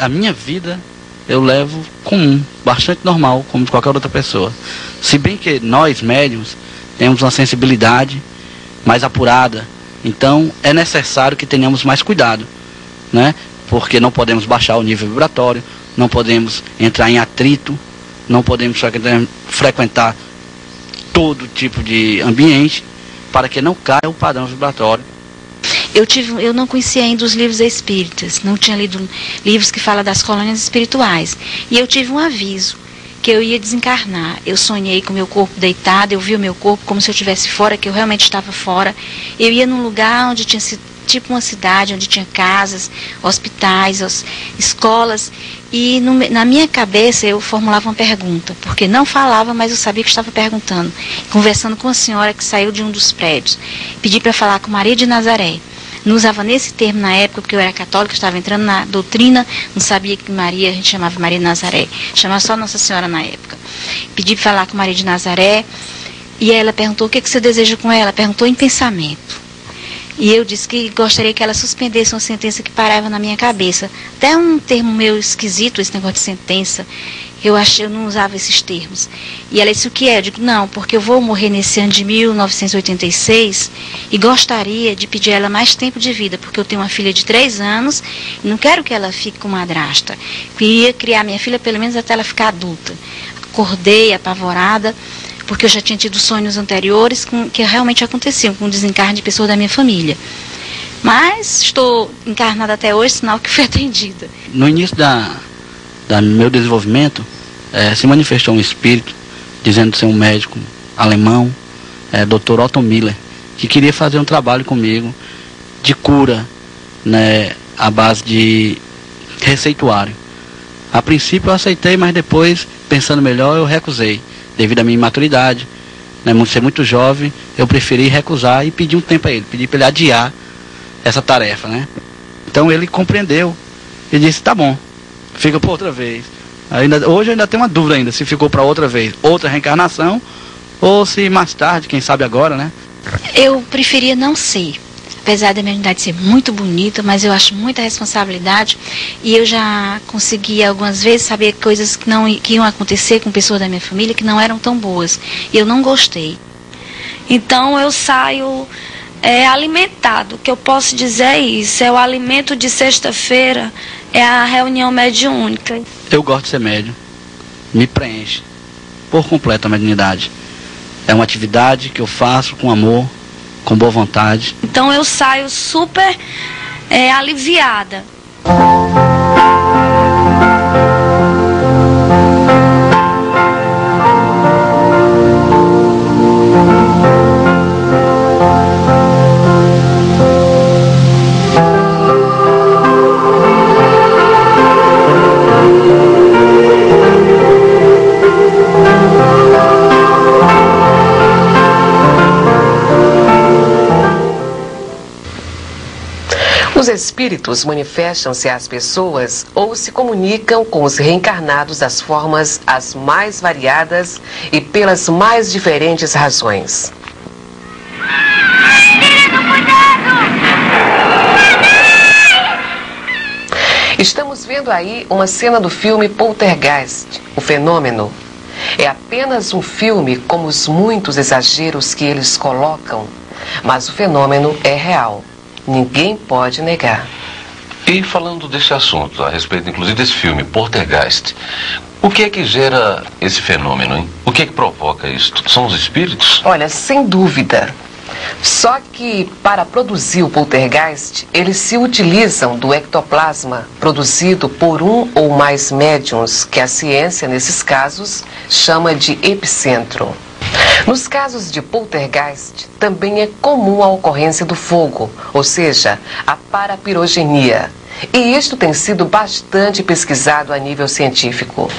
A minha vida eu levo comum, bastante normal, como de qualquer outra pessoa. Se bem que nós, médiuns, temos uma sensibilidade mais apurada, então é necessário que tenhamos mais cuidado, né? Porque não podemos baixar o nível vibratório, não podemos entrar em atrito, não podemos frequentar todo tipo de ambiente para que não caia o padrão vibratório. Eu não conhecia ainda os livros espíritas, não tinha lido livros que falam das colônias espirituais. E eu tive um aviso, que eu ia desencarnar. Eu sonhei com o meu corpo deitado, eu vi o meu corpo como se eu estivesse fora, que eu realmente estava fora. Eu ia num lugar onde tinha tipo uma cidade, onde tinha casas, hospitais, escolas. E na minha cabeça eu formulava uma pergunta, porque não falava, mas eu sabia que estava perguntando. Conversando com a senhora que saiu de um dos prédios. Pedi para falar com Maria de Nazaré. Não usava nesse termo na época, porque eu era católica, estava entrando na doutrina, não sabia que Maria, a gente chamava Maria de Nazaré, chamava só Nossa Senhora na época. Pedi para falar com Maria de Nazaré, e ela perguntou o que você deseja com ela, perguntou em pensamento. E eu disse que gostaria que ela suspendesse uma sentença que parava na minha cabeça. Até um termo meio esquisito, esse negócio de sentença. Eu não usava esses termos. E ela disse, o que é? Eu digo, não, porque eu vou morrer nesse ano de 1986 e gostaria de pedir a ela mais tempo de vida, porque eu tenho uma filha de 3 anos e não quero que ela fique com madrasta. Queria criar minha filha pelo menos até ela ficar adulta. Acordei apavorada, porque eu já tinha tido sonhos anteriores que realmente aconteciam com o desencarne de pessoas da minha família. Mas estou encarnada até hoje, sinal que fui atendida. No início do meu desenvolvimento, se manifestou um espírito, dizendo ser um médico alemão, Dr. Otto Miller, que queria fazer um trabalho comigo de cura, né, à base de receituário. A princípio eu aceitei, mas depois, pensando melhor, eu recusei. Devido à minha imaturidade, né, ser muito jovem, eu preferi recusar e pedir um tempo a ele, pedi para ele adiar essa tarefa, né? Então ele compreendeu e disse, tá bom, fica para outra vez. Hoje eu ainda tenho uma dúvida ainda, se ficou para outra vez, outra reencarnação, ou se mais tarde, quem sabe agora, né? Eu preferia não ser. Apesar da minha unidade ser muito bonita, mas eu acho muita responsabilidade e eu já consegui algumas vezes saber coisas que iam acontecer com pessoas da minha família que não eram tão boas. E eu não gostei. Então eu saio alimentado. O que eu posso dizer é isso. É o alimento de sexta-feira, é a reunião mediúnica. Eu gosto de ser médium. Me preenche por completo a mediunidade. É uma atividade que eu faço com amor, com boa vontade. Então eu saio super aliviada. Os espíritos manifestam-se às pessoas ou se comunicam com os reencarnados das formas as mais variadas e pelas mais diferentes razões. Estamos vendo aí uma cena do filme Poltergeist, o fenômeno. É apenas um filme como os muitos exageros que eles colocam, mas o fenômeno é real. Ninguém pode negar. E falando desse assunto, a respeito inclusive desse filme, Poltergeist, o que é que gera esse fenômeno, hein? O que é que provoca isso? São os espíritos? Olha, sem dúvida. Só que para produzir o poltergeist, eles se utilizam do ectoplasma produzido por um ou mais médiuns, que a ciência, nesses casos, chama de epicentro. Nos casos de poltergeist, também é comum a ocorrência do fogo, ou seja, a parapirogenia. E isto tem sido bastante pesquisado a nível científico.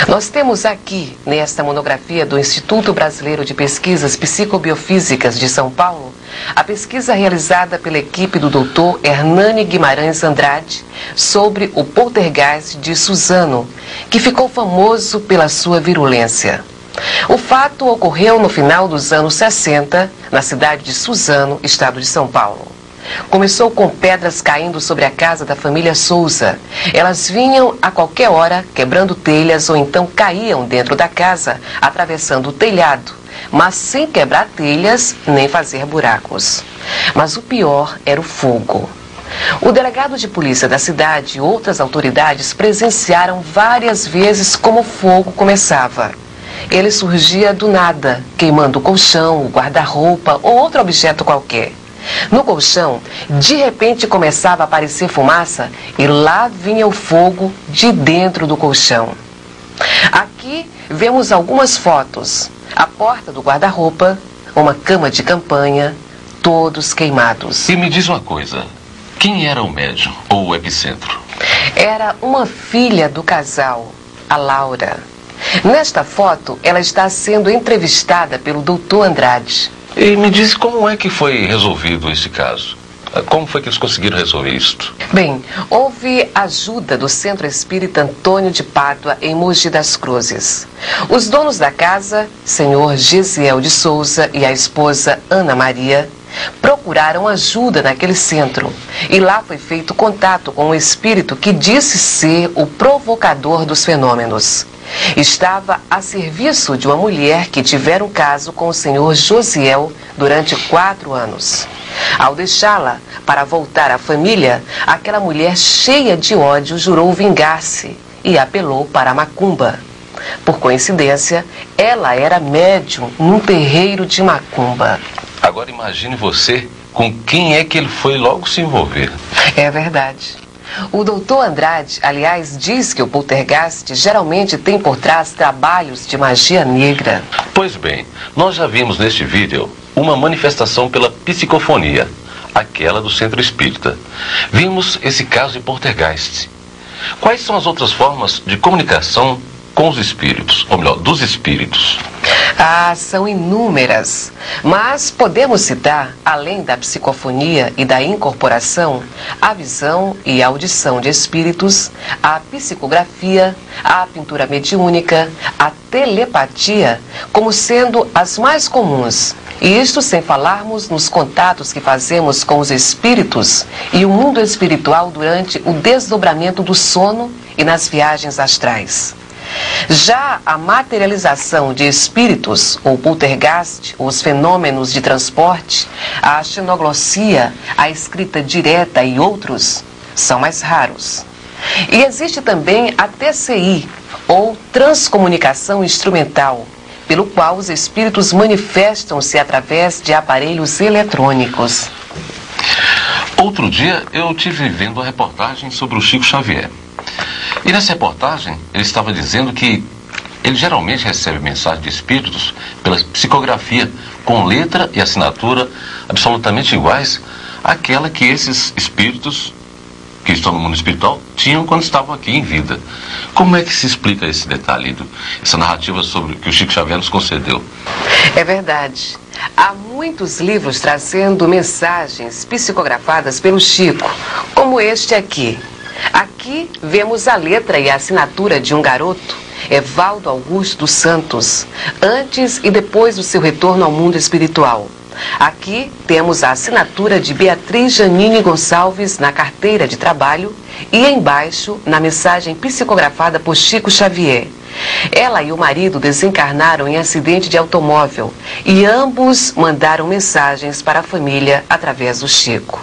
Nós temos aqui, nesta monografia do Instituto Brasileiro de Pesquisas Psicobiofísicas de São Paulo, a pesquisa realizada pela equipe do Dr. Hernani Guimarães Andrade sobre o poltergeist de Suzano, que ficou famoso pela sua virulência. O fato ocorreu no final dos anos 60, na cidade de Suzano, estado de São Paulo. Começou com pedras caindo sobre a casa da família Souza. Elas vinham a qualquer hora, quebrando telhas ou então caíam dentro da casa, atravessando o telhado, mas sem quebrar telhas nem fazer buracos. Mas o pior era o fogo. O delegado de polícia da cidade e outras autoridades presenciaram várias vezes como o fogo começava. Ele surgia do nada, queimando o colchão, o guarda-roupa ou outro objeto qualquer. No colchão, de repente começava a aparecer fumaça e lá vinha o fogo de dentro do colchão. Aqui vemos algumas fotos. A porta do guarda-roupa, uma cama de campanha, todos queimados. E me diz uma coisa, quem era o médium ou o epicentro? Era uma filha do casal, a Laura. Nesta foto, ela está sendo entrevistada pelo Dr. Andrade. E me diz como é que foi resolvido esse caso? Como foi que eles conseguiram resolver isto? Bem, houve ajuda do Centro Espírita Antônio de Pádua em Mogi das Cruzes. Os donos da casa, senhor Gesiel de Souza e a esposa Ana Maria, procuraram ajuda naquele centro. E lá foi feito contato com um espírito que disse ser o provocador dos fenômenos. Estava a serviço de uma mulher que tivera um caso com o senhor Josiel durante 4 anos. Ao deixá-la para voltar à família, aquela mulher cheia de ódio jurou vingar-se e apelou para a macumba. Por coincidência, ela era médium num terreiro de macumba. Agora imagine você com quem é que ele foi logo se envolver. É verdade. O doutor Andrade, aliás, diz que o poltergeist geralmente tem por trás trabalhos de magia negra. Pois bem, nós já vimos neste vídeo uma manifestação pela psicofonia, aquela do Centro Espírita. Vimos esse caso de poltergeist. Quais são as outras formas de comunicação com os espíritos, ou melhor, dos espíritos? Ah, são inúmeras. Mas podemos citar, além da psicofonia e da incorporação, a visão e a audição de espíritos, a psicografia, a pintura mediúnica, a telepatia, como sendo as mais comuns. E isto sem falarmos nos contatos que fazemos com os espíritos e o mundo espiritual durante o desdobramento do sono e nas viagens astrais. Já a materialização de espíritos, ou poltergeist, os fenômenos de transporte, a xenoglossia, a escrita direta e outros, são mais raros. E existe também a TCI, ou transcomunicação instrumental, pelo qual os espíritos manifestam-se através de aparelhos eletrônicos. Outro dia eu estive vendo a reportagem sobre o Chico Xavier. E nessa reportagem ele estava dizendo que ele geralmente recebe mensagem de espíritos pela psicografia, com letra e assinatura absolutamente iguais àquela que esses espíritos que estão no mundo espiritual tinham quando estavam aqui em vida. Como é que se explica esse detalhe, essa narrativa sobre o que o Chico Xavier nos concedeu? É verdade. Há muitos livros trazendo mensagens psicografadas pelo Chico, como este aqui. Aqui vemos a letra e a assinatura de um garoto, Evaldo Augusto dos Santos, antes e depois do seu retorno ao mundo espiritual. Aqui temos a assinatura de Beatriz Janine Gonçalves na carteira de trabalho e embaixo na mensagem psicografada por Chico Xavier. Ela e o marido desencarnaram em acidente de automóvel e ambos mandaram mensagens para a família através do Chico.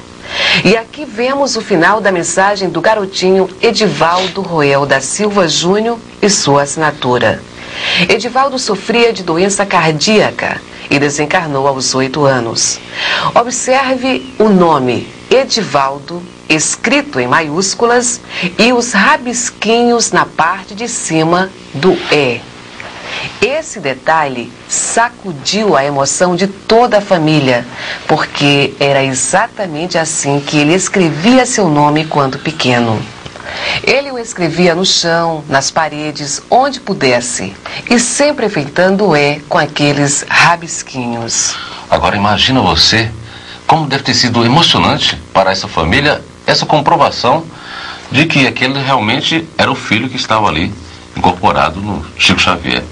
E aqui vemos o final da mensagem do garotinho Edivaldo Roel da Silva Júnior e sua assinatura. Edivaldo sofria de doença cardíaca e desencarnou aos 8 anos. Observe o nome Edivaldo, escrito em maiúsculas, e os rabisquinhos na parte de cima do E. Esse detalhe sacudiu a emoção de toda a família, porque era exatamente assim que ele escrevia seu nome quando pequeno. Ele o escrevia no chão, nas paredes, onde pudesse, e sempre enfeitando o E com aqueles rabisquinhos. Agora imagina você como deve ter sido emocionante para essa família essa comprovação de que aquele realmente era o filho que estava ali incorporado no Chico Xavier.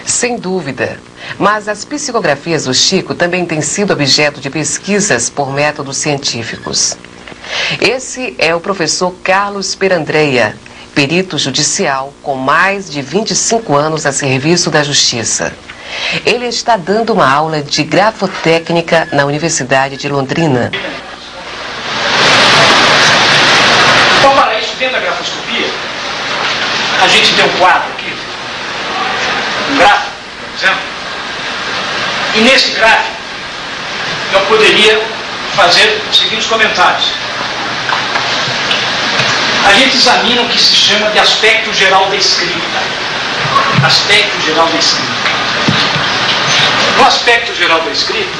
Sem dúvida. Mas as psicografias do Chico também têm sido objeto de pesquisas por métodos científicos. Esse é o professor Carlos Perandreia, perito judicial com mais de 25 anos a serviço da Justiça. Ele está dando uma aula de grafotécnica na Universidade de Londrina. Então, para isso, dentro da grafoscopia, a gente tem um quadro aqui, um gráfico, por exemplo, e nesse gráfico eu poderia fazer os seguintes comentários. A gente examina o que se chama de aspecto geral da escrita. Aspecto geral da escrita. No aspecto geral da escrita,